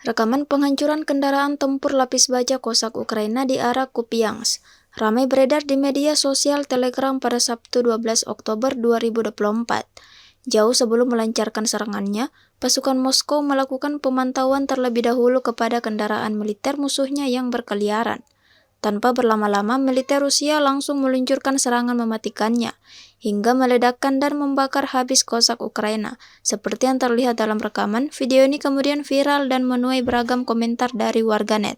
Rekaman penghancuran kendaraan tempur lapis baja Kosak Ukraina di arah Kupiansk ramai beredar di media sosial Telegram pada Sabtu 12 Oktober 2024. Jauh sebelum melancarkan serangannya, pasukan Moskow melakukan pemantauan terlebih dahulu kepada kendaraan militer musuhnya yang berkeliaran. Tanpa berlama-lama, militer Rusia langsung meluncurkan serangan mematikannya, hingga meledakkan dan membakar habis Kosak Ukraina. Seperti yang terlihat dalam rekaman, video ini kemudian viral dan menuai beragam komentar dari warganet.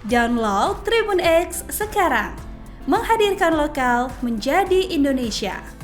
Download Tribun X sekarang, menghadirkan lokal menjadi Indonesia.